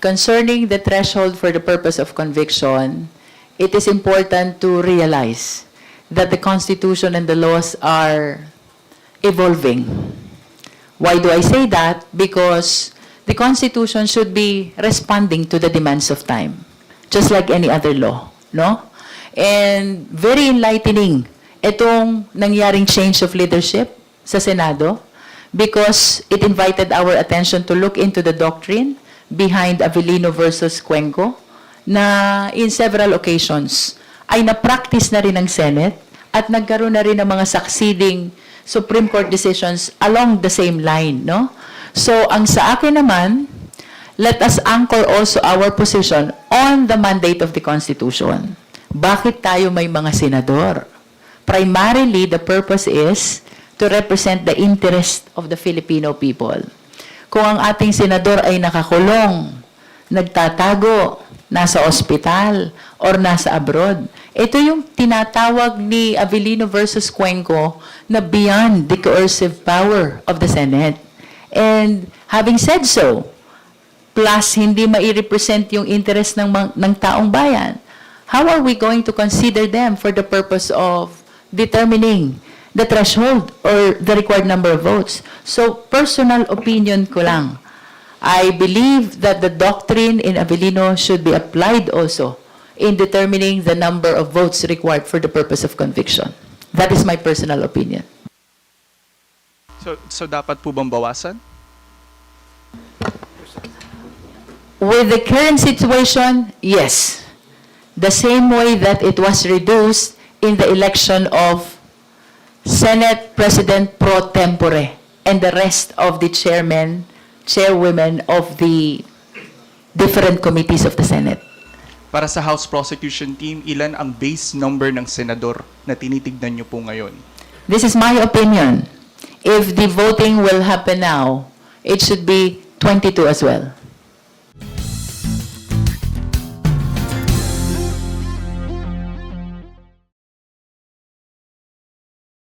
concerning the threshold for the purpose of conviction, it is important to realize that the Constitution and the laws are evolving. Why do I say that? Because the Constitution should be responding to the demands of time, just like any other law, no? And very enlightening itong nangyaring change of leadership sa Senado because it invited our attention to look into the doctrine behind Avellino versus Cuenco na in several occasions ay na-practice na rin ng Senate at nagkaroon na rin ng mga succeeding Supreme Court decisions along the same line, no? So, ang sa akin naman, let us anchor also our position on the mandate of the Constitution. Bakit tayo may mga senador? Primarily, the purpose is to represent the interest of the Filipino people. Kung ang ating senador ay nakakulong, nagtatago, nasa ospital, or nasa abroad, ito yung tinatawag ni Avellino versus Cuenco na beyond the coercive power of the Senate. And having said so, plus hindi mai-represent yung interest ng taong bayan, how are we going to consider them for the purpose of determining the threshold or the required number of votes? So, personal opinion ko lang. I believe that the doctrine in Avellino should be applied also in determining the number of votes required for the purpose of conviction. That is my personal opinion. So dapat po bang bawasan? With the current situation, yes. The same way that it was reduced in the election of Senate President pro tempore and the rest of the chairwomen of the different committees of the Senate. Para sa House Prosecution Team, ilan ang base number ng senador na tinitignan niyo po ngayon? This is my opinion. If the voting will happen now, it should be 22 as well.